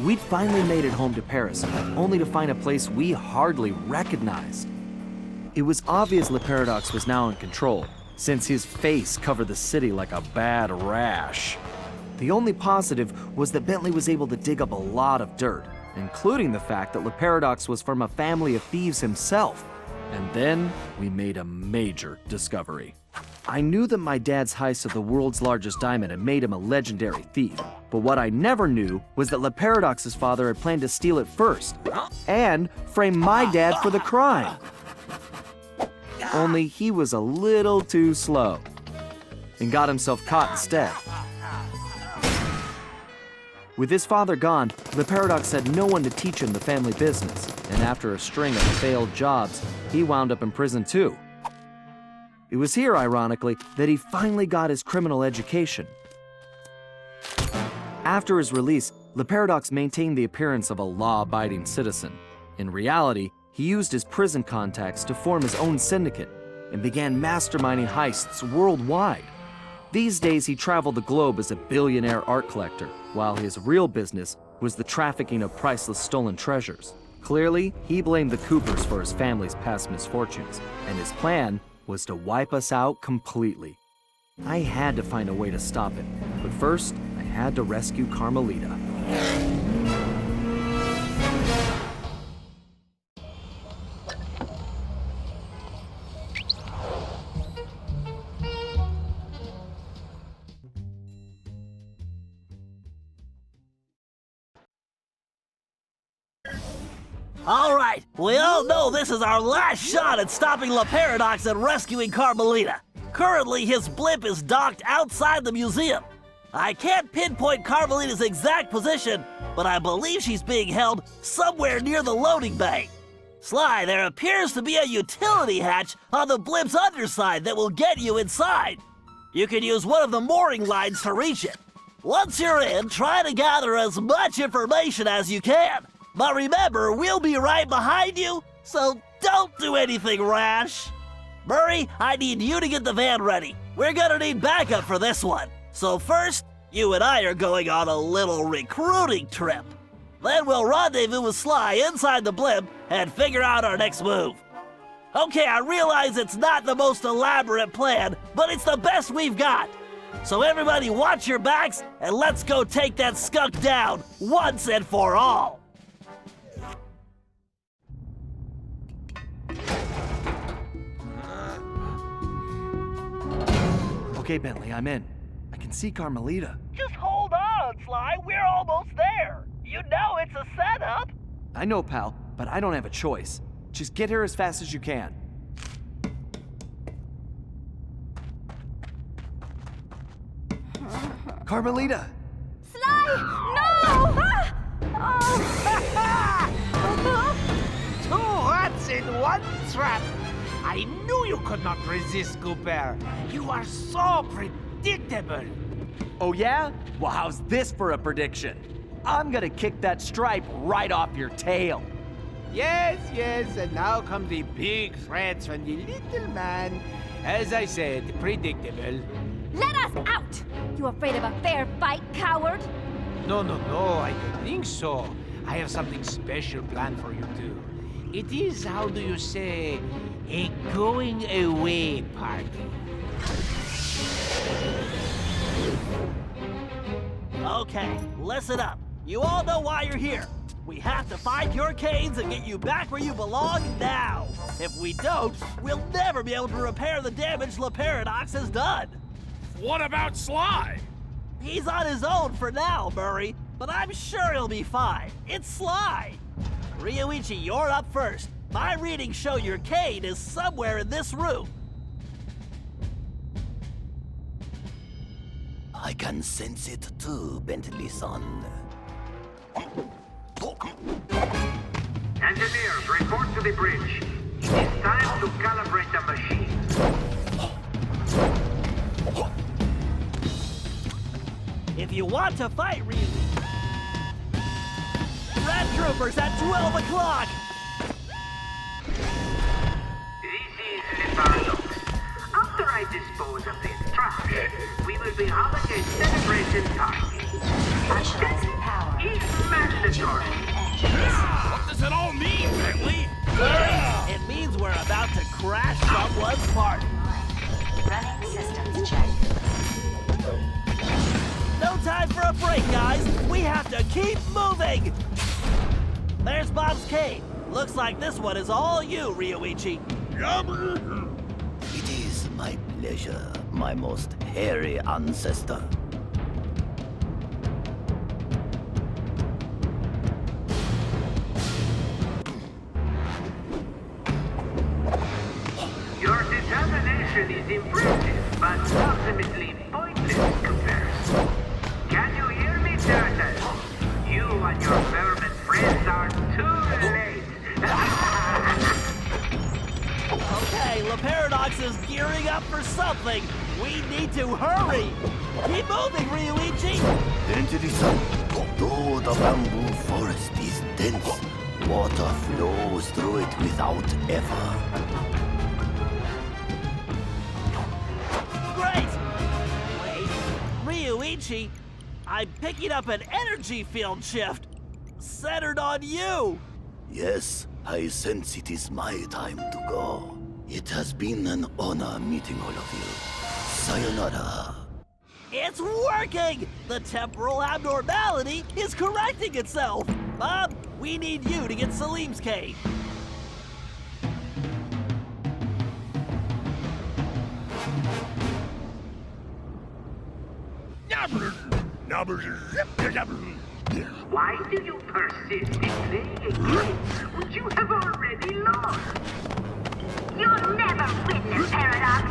We'd finally made it home to Paris, only to find a place we hardly recognized. It was obvious Le Paradox was now in control, since his face covered the city like a bad rash. The only positive was that Bentley was able to dig up a lot of dirt, including the fact that Le Paradox was from a family of thieves himself. And then we made a major discovery. I knew that my dad's heist of the world's largest diamond had made him a legendary thief, but what I never knew was that Le Paradox's father had planned to steal it first, and frame my dad for the crime. Only he was a little too slow, and got himself caught instead. With his father gone, Le Paradox had no one to teach him the family business, and after a string of failed jobs, he wound up in prison too. It was here, ironically, that he finally got his criminal education. After his release, Le Paradox maintained the appearance of a law-abiding citizen. In reality, he used his prison contacts to form his own syndicate and began masterminding heists worldwide. These days, he traveled the globe as a billionaire art collector, while his real business was the trafficking of priceless stolen treasures. Clearly, he blamed the Coopers for his family's past misfortunes, and his plan was to wipe us out completely. I had to find a way to stop it, but first, I had to rescue Carmelita. All right, we all know this is our last shot at stopping Le Paradox and rescuing Carmelita. Currently, his blimp is docked outside the museum. I can't pinpoint Carmelita's exact position, but I believe she's being held somewhere near the loading bay. Sly, there appears to be a utility hatch on the blimp's underside that will get you inside. You can use one of the mooring lines to reach it. Once you're in, try to gather as much information as you can. But remember, we'll be right behind you, so don't do anything rash. Murray, I need you to get the van ready. We're gonna need backup for this one. So first, you and I are going on a little recruiting trip. Then we'll rendezvous with Sly inside the blimp and figure out our next move. Okay, I realize it's not the most elaborate plan, but it's the best we've got. So everybody watch your backs, and let's go take that skunk down once and for all. Okay, Bentley, I'm in. I can see Carmelita. Just hold on, Sly. We're almost there. You know it's a setup. I know, pal, but I don't have a choice. Just get here as fast as you can. Carmelita! Sly! No! Ah! Oh. Two rats in one trap! I knew you could not resist, Cooper. You are so predictable. Oh yeah? Well, how's this for a prediction? I'm gonna kick that stripe right off your tail. Yes, and now come the big threats from the little man. As I said, predictable. Let us out! You afraid of a fair fight, coward? No, I don't think so. I have something special planned for you too. It is, how do you say, a going away party. Okay, listen up. You all know why you're here. We have to find your canes and get you back where you belong now. If we don't, we'll never be able to repair the damage Le Paradox has done. What about Sly? He's on his own for now, Murray, but I'm sure he'll be fine. It's Sly. Ryuichi, you're up first. My readings show your cane is somewhere in this room. I can sense it too, Bentley-son. Engineers, report to the bridge. It's time to calibrate the machine. If you want to fight, Ryuichi. Red Troopers at 12 o'clock! This is the paradox. After I dispose of this trash, we will be having a celebration party. And this is magic. mandatory. What does it all mean, Bentley? It means we're about to crash someone's party. Running systems check. No time for a break, guys. We have to keep moving. There's Bob's cave. Looks like this one is all you, Ryoichi. It is my pleasure, my most hairy ancestor. Your determination is impressive, but ultimately pointless in comparison. Can you hear me, Turtle? You and your vermin friends are too late. Okay, La Paradox is gearing up for something. We need to hurry. Keep moving, Ryoichi. Density-san, though the bamboo forest is dense, water flows through it without effort. Great. Wait, Ryoichi, I'm picking up an energy field shift centered on you. Yes, I sense it is my time to go. It has been an honor meeting all of you. Sayonara. It's working! The temporal abnormality is correcting itself. Bob, we need you to get Salim's cave. Why do you persist in playing a game which you have already lost? You'll never win this paradox.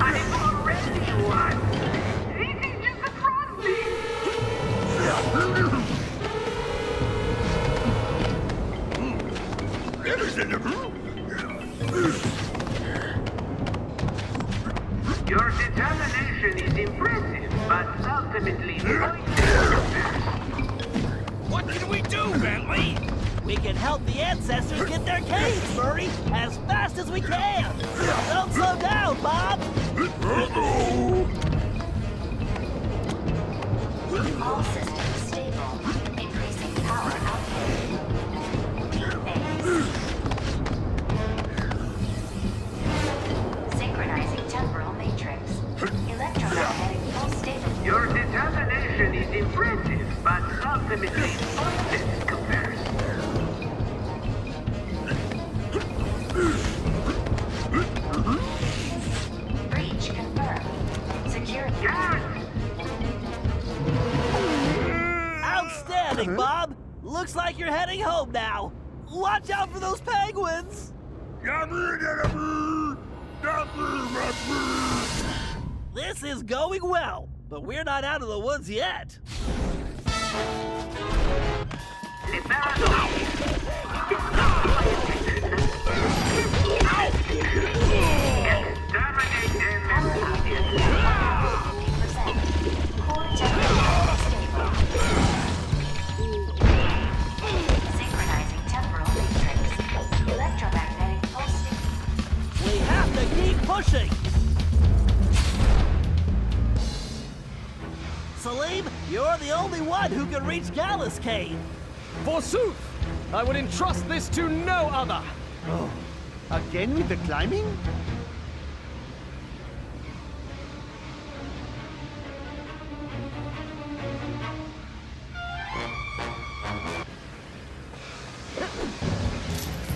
I've already won. This is just a frosty. Your determination is impressive, but ultimately pointless. What can we do, Bentley? We can help the ancestors get their caves, Murray, as fast as we can. Don't slow down, Bob. All systems stable. Increasing power output. Synchronizing temporal matrix. Electromagnetic pulse stable. Your determination is impressive, but ultimately pointless in comparison. Breach confirmed. Security. Yes! Outstanding, Bob. Looks like you're heading home now. Watch out for those penguins. This is going well, but we're not out of the woods yet. The paradox. Exterminate them immediately. 50%. Core temporal stable. Synchronizing temporal matrix. Electromagnetic pulse stable. We have to keep pushing. Salim, you're the only one who can reach Gallus Cave. Forsooth! I would entrust this to no other! Oh, again with the climbing?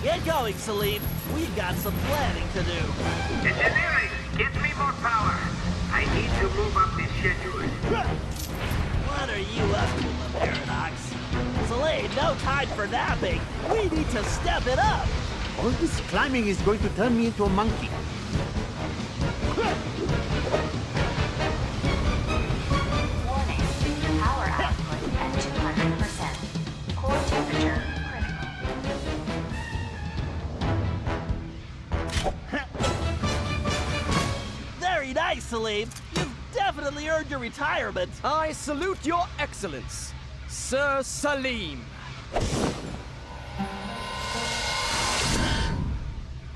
Get going, Salim. We've got some planning to do. Engineering, get me more power. I need to move up this schedule. What are you up to, La Paradox? Salim, no time for napping. We need to step it up. All this climbing is going to turn me into a monkey. Warning. Power output at 200%. Core temperature critical. Very nice, Salim. You've definitely earned your retirement. I salute your excellence, Sir Salim.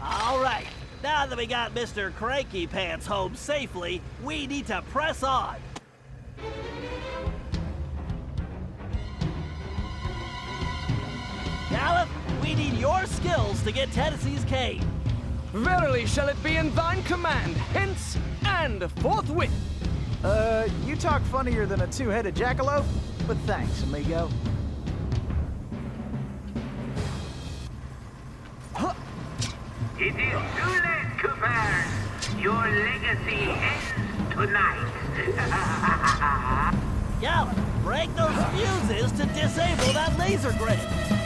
All right. Now that we got Mr. Cranky Pants home safely, we need to press on. Gallup, we need your skills to get Tennessee's cave. Verily shall it be in thine command, hence and forthwith. You talk funnier than a two-headed jackalope, but thanks, amigo. It is too late, Cooper. Your legacy ends tonight. Gallup, break those fuses to disable that laser grid.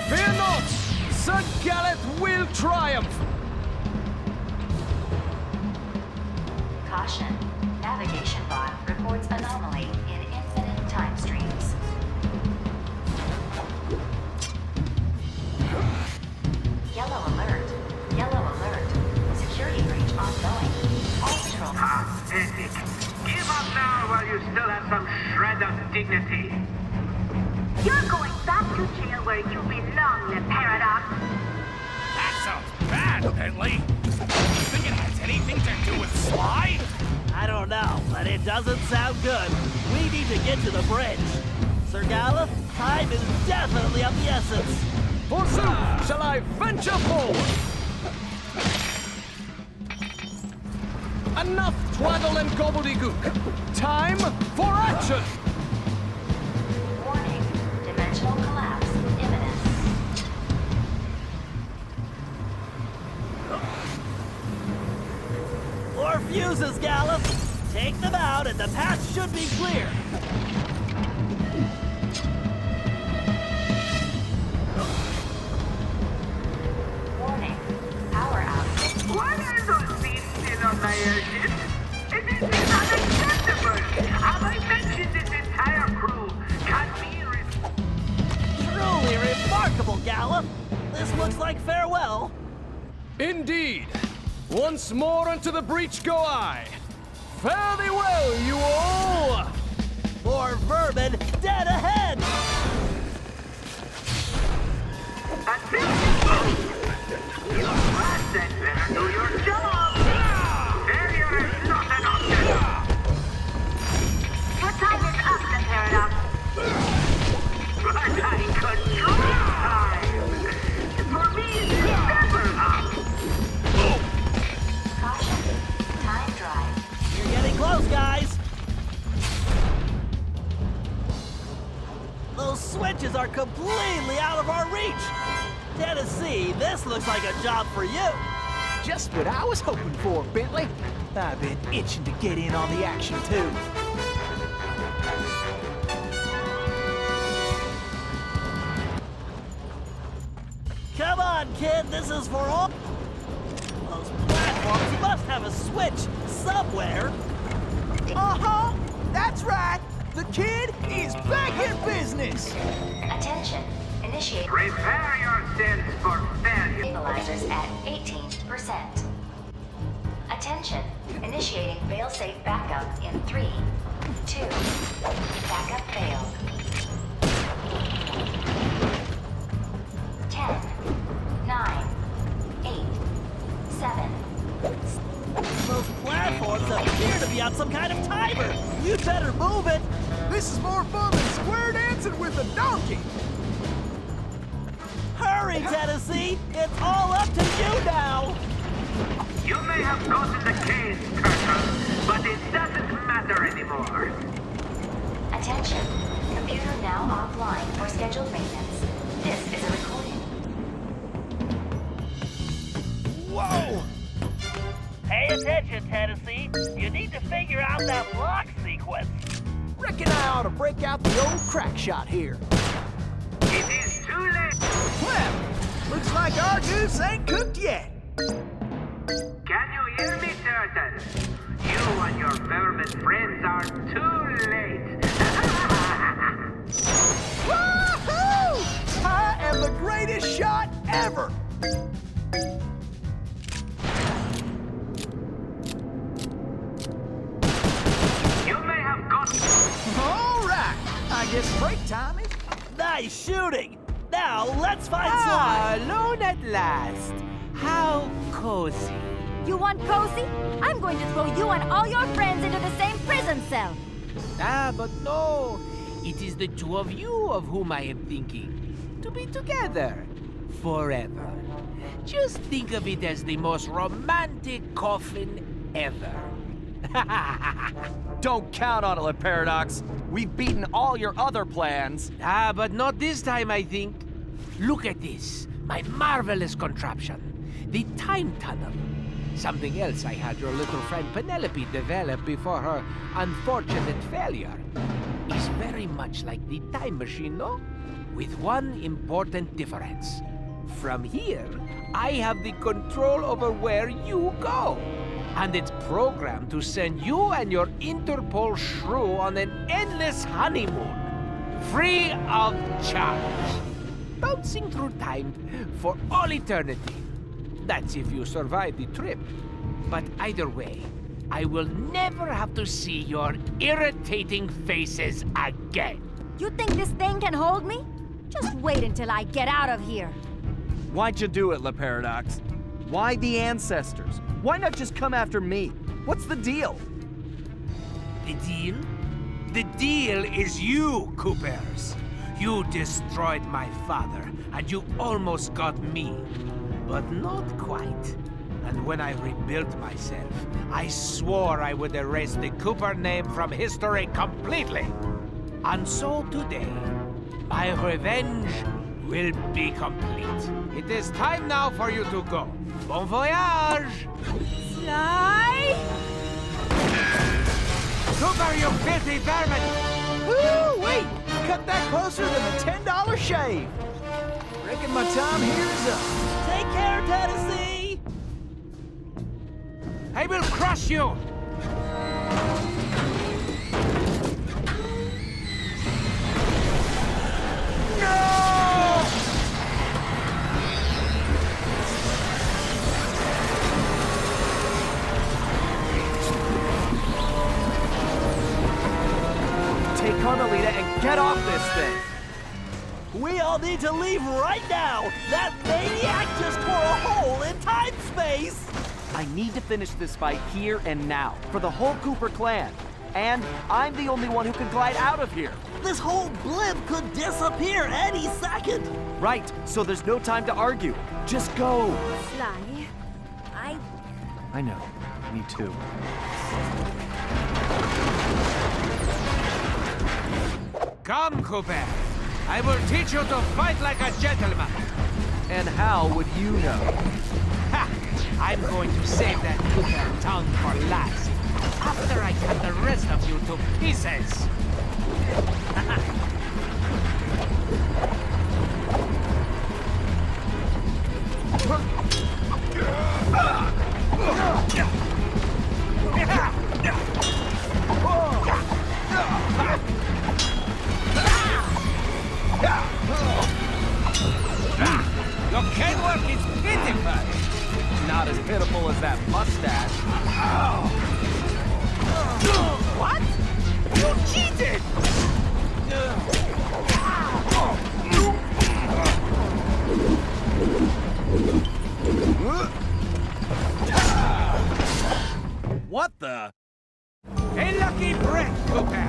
Fear not, Sir Gallet will triumph. Caution. Navigation bot reports anomaly in infinite time streams. Yellow alert. Yellow alert. Security breach ongoing. All patrol. Pathetic. Give up now while you still have some shred of dignity. You're going back to jail where you belong, the Paradox. That sounds bad, Bentley. You think it has anything to do with Sly? I don't know, but it doesn't sound good. We need to get to the bridge. Sir Gallup, time is definitely of the essence. Forsooth shall I venture forward. Enough twaddle and gobbledygook. Time for action. Warning. Dimensional collapse imminent. More fuses, Gallup. Take them out and the path should be clear. Warning. Power outage. Why are those beams still on my airship? It is unacceptable. Have I mentioned this entire crew can be Truly remarkable, Gallup. This looks like farewell. Indeed. Once more unto the breach go I. Fare thee well, you all. More vermin dead ahead. Then better do your job. Failure is not an option. Your time is up, the Paradox. But I control time. For me, it's never up. Caution. Time drive. You're getting close, guys. Those switches are completely out of our reach. Tennessee, this looks like a job for you. Just what I was hoping for, Bentley. I've been itching to get in on the action, too. Come on, kid, this is for all. Those platforms must have a switch somewhere. Uh-huh. That's right. The kid is back in business. Attention. Initiate. Prepare yourselves for failure. Stabilizers at 18%. Attention. Initiating fail-safe backup in 3, 2. Backup failed. 10, 9, 8, 7. Those platforms appear to be on some kind of timer. You'd better move it. This is more fun than square dancing with a donkey. Hurry, Tennessee. It's all up to you now. You may have gotten the case, Colonel, but it doesn't matter anymore. Attention. Computer now offline for scheduled maintenance. This is a recording. Whoa! Pay attention, Tennessee. You need to figure out that lock sequence. Reckon I ought to break out the old crack shot here. It is too late. Well, looks like our goose ain't cooked yet. Can you hear me, Turtle? You and your vermin friends are too late. Woohoo! I am the greatest shot ever. You may have gotten... All right. I guess break time is... Nice shooting. Now let's find Sly. Alone at last. How cozy. You want cozy? I'm going to throw you and all your friends into the same prison cell. Ah, but no. It is the two of you of whom I am thinking. To be together. forever. Just think of it as the most romantic coffin ever. Don't count on it, Paradox. We've beaten all your other plans. Ah, but not this time, I think. Look at this, my marvelous contraption. The time tunnel. Something else I had your little friend Penelope develop before her unfortunate failure. Is very much like the time machine, no? With one important difference. From here, I have the control over where you go. And it's programmed to send you and your Interpol shrew on an endless honeymoon. Free of charge. Bouncing through time for all eternity. That's if you survive the trip. But either way, I will never have to see your irritating faces again. You think this thing can hold me? Just wait until I get out of here. Why'd you do it, Paradox? Why the ancestors? Why not just come after me? What's the deal? The deal? The deal is you, Coopers. You destroyed my father, and you almost got me. But not quite. And when I rebuilt myself, I swore I would erase the Cooper name from history completely. And so today, my revenge will be complete. It is time now for you to go. Bon voyage! Sly? Cooper, you filthy vermin! Woo! Wait! Cut that closer than a $10 shave. Reckon my time here is up. Take care, Tennessee! I will crush you! Take Carmelita and get off this thing. We all need to leave right now! That maniac just tore a hole in time-space! I need to finish this fight here and now, for the whole Cooper clan. And I'm the only one who can glide out of here. This whole blimp could disappear any second! Right, so there's no time to argue. Just go. Sly, I know. Me too. Come, Cooper. I will teach you to fight like a gentleman. And how would you know? Ha! I'm going to save that Cooper tongue for last. After I cut the rest of you to pieces. Your cane work is pitiful. Not as pitiful as that mustache. What? You cheated! What the? A lucky break, Cooper.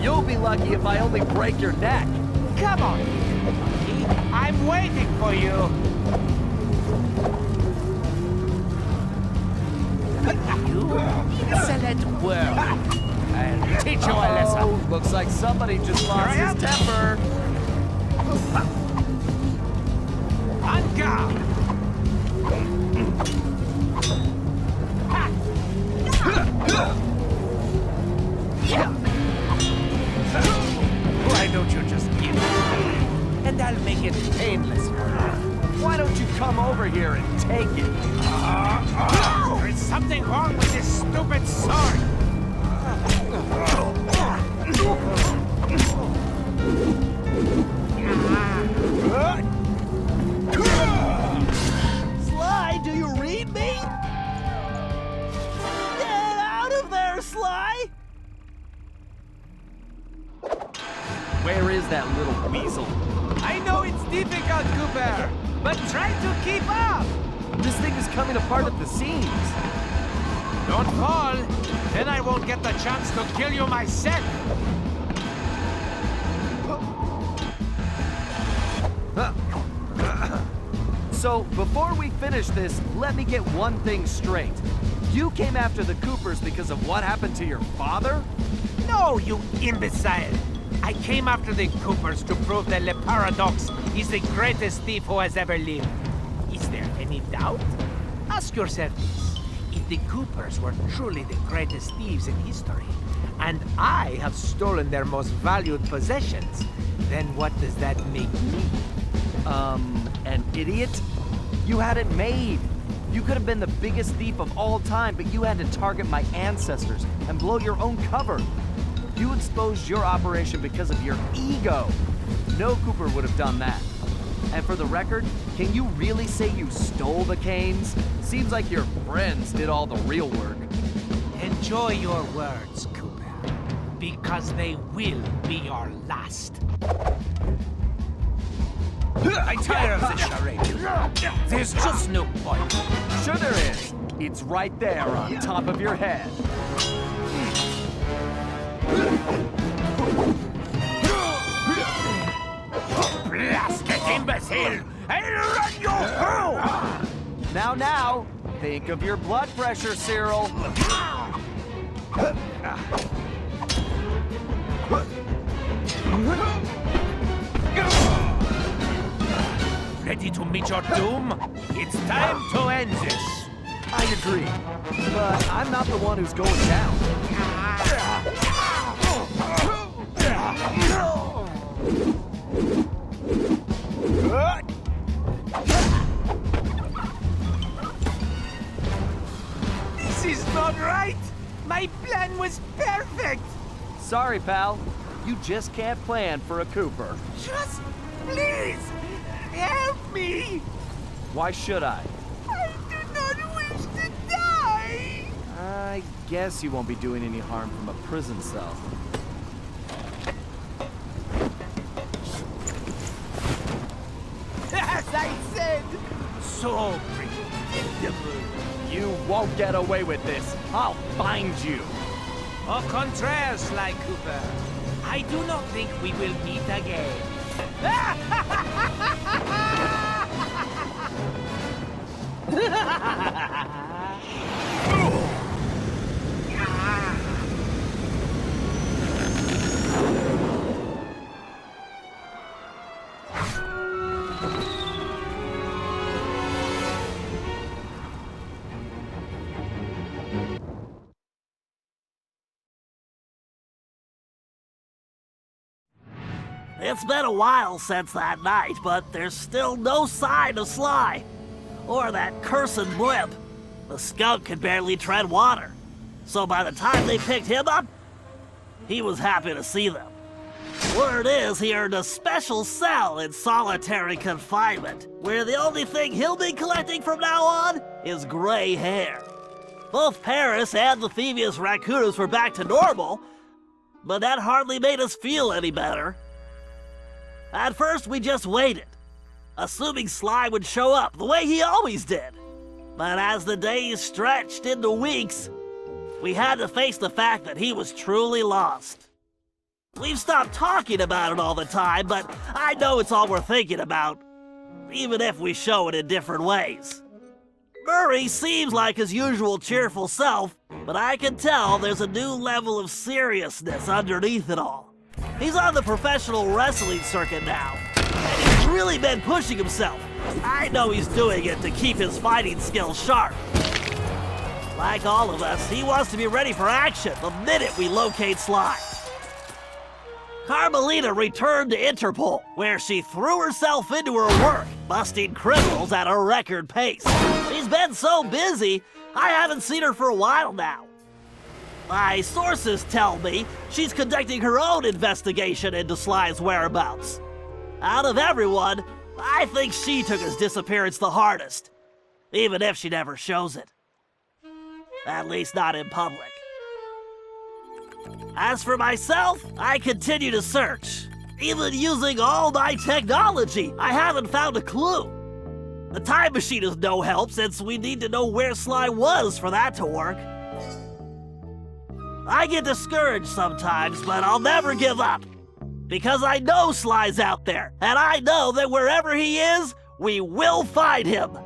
You'll be lucky if I only break your neck. Come on, monkey. I'm waiting for you. You excellent world. I'll teach you a lesson. Oh, looks like somebody just lost Hurry his up. temper. On guard. Why don't you just give it? And I'll make it painless. Why don't you come over here and take it? There is something wrong with this stupid sword. Sly, do you read me? Get out of there, Sly! Where is that little weasel? I know it's difficult, Cooper, but try to keep up. This thing is coming apart at the seams. Don't fall, then I won't get the chance to kill you myself. So, before we finish this, let me get one thing straight. You came after the Coopers because of what happened to your father? No, you imbecile! I came after the Coopers to prove that Le Paradox is the greatest thief who has ever lived. Is there any doubt? Ask yourself this. If the Coopers were truly the greatest thieves in history, and I have stolen their most valued possessions, then what does that make me? An idiot? You had it made. You could have been the biggest thief of all time, but you had to target my ancestors and blow your own cover. You exposed your operation because of your ego. No Cooper would have done that. And for the record, can you really say you stole the canes? Seems like your friends did all the real work. Enjoy your words, Cooper, because they will be your last. I tire of this charade. There's just no point. Sure there is. It's right there on top of your head. Blasted imbecile! I'll run you through! Now, think of your blood pressure, Cyril. Ready to meet your doom? It's time to end this. I agree, but I'm not the one who's going down. This is not right! My plan was perfect! Sorry, pal. You just can't plan for a Cooper. Just please help me! Why should I? I do not wish to die! I guess you won't be doing any harm from a prison cell. As I said, so predictable. You won't get away with this. I'll find you. Au contraire, Sly Cooper. I do not think we will meet again. It's been a while since that night, but there's still no sign of Sly. Or that cursed blimp. The skunk could barely tread water. So by the time they picked him up, he was happy to see them. Word is he earned a special cell in solitary confinement, where the only thing he'll be collecting from now on is gray hair. Both Paris and the Thievius Raccoonus were back to normal, but that hardly made us feel any better. At first, we just waited, assuming Sly would show up the way he always did. But as the days stretched into weeks, we had to face the fact that he was truly lost. We've stopped talking about it all the time, but I know it's all we're thinking about, even if we show it in different ways. Murray seems like his usual cheerful self, but I can tell there's a new level of seriousness underneath it all. He's on the professional wrestling circuit now, and he's really been pushing himself. I know he's doing it to keep his fighting skills sharp. Like all of us, he wants to be ready for action the minute we locate Sly. Carmelita returned to Interpol, where she threw herself into her work, busting criminals at a record pace. She's been so busy, I haven't seen her for a while now. My sources tell me she's conducting her own investigation into Sly's whereabouts. Out of everyone, I think she took his disappearance the hardest, even if she never shows it. At least not in public. As for myself, I continue to search. Even using all my technology, I haven't found a clue. The time machine is no help since we need to know where Sly was for that to work. I get discouraged sometimes, but I'll never give up. Because I know Sly's out there, and I know that wherever he is, We will find him!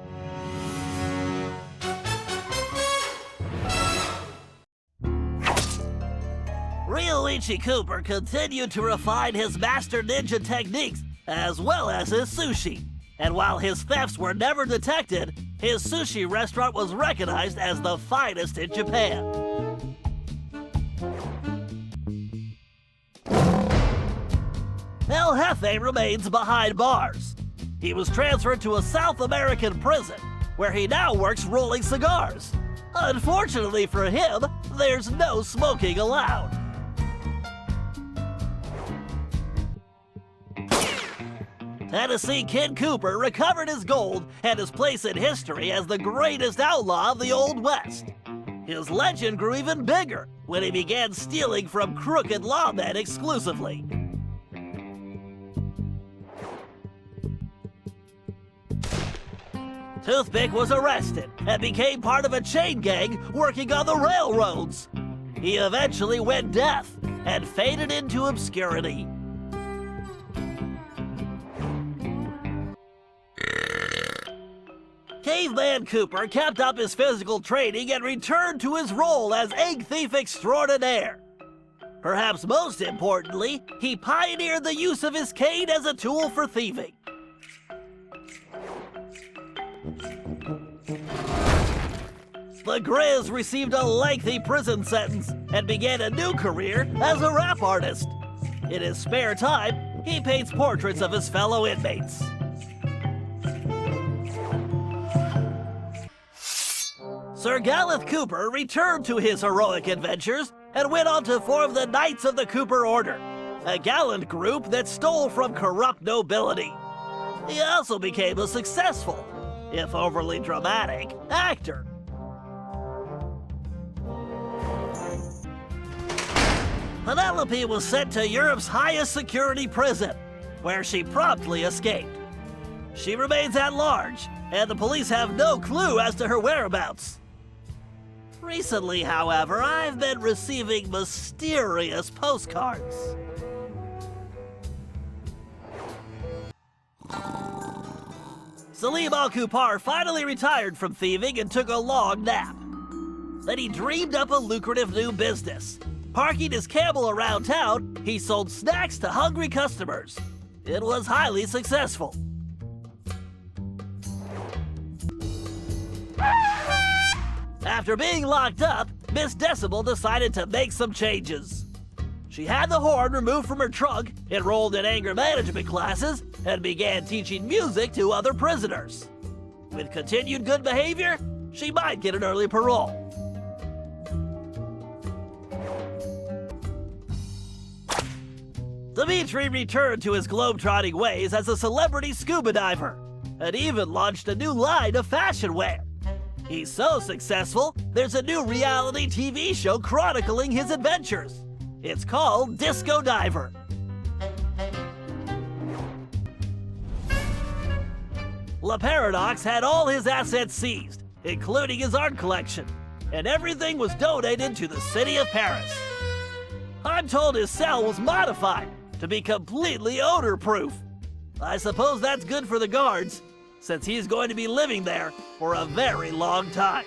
Ryoichi Cooper continued to refine his master ninja techniques as well as his sushi. And while his thefts were never detected, his sushi restaurant was recognized as the finest in Japan. El Jefe remains behind bars. He was transferred to a South American prison, where he now works rolling cigars. Unfortunately for him, there's no smoking allowed. Tennessee Kid Cooper recovered his gold and his place in history as the greatest outlaw of the Old West. His legend grew even bigger when he began stealing from crooked lawmen exclusively. Toothpick was arrested and became part of a chain gang working on the railroads. He eventually went deaf and faded into obscurity. Caveman Cooper kept up his physical training and returned to his role as egg thief extraordinaire. Perhaps most importantly, he pioneered the use of his cane as a tool for thieving. The Grizz received a lengthy prison sentence and began a new career as a rap artist. In his spare time, he paints portraits of his fellow inmates. Sir Gallup Cooper returned to his heroic adventures and went on to form the Knights of the Cooper Order, a gallant group that stole from corrupt nobility. He also became a successful, if overly dramatic, actor. Penelope was sent to Europe's highest security prison, where she promptly escaped. She remains at large, and the police have no clue as to her whereabouts. Recently, however, I've been receiving mysterious postcards. Salim Al-Kupar finally retired from thieving and took a long nap. Then he dreamed up a lucrative new business. Parking his camel around town, he sold snacks to hungry customers. It was highly successful. After being locked up, Miss Decibel decided to make some changes. She had the horn removed from her trunk, enrolled in anger management classes, and began teaching music to other prisoners. With continued good behavior, she might get an early parole. Dimitri returned to his globetrotting ways as a celebrity scuba diver, and even launched a new line of fashion wear. He's so successful, there's a new reality TV show chronicling his adventures. It's called Disco Diver. La Paradox had all his assets seized, including his art collection, and everything was donated to the city of Paris. I'm told his cell was modified to be completely odor-proof. I suppose that's good for the guards, since he's going to be living there for a very long time.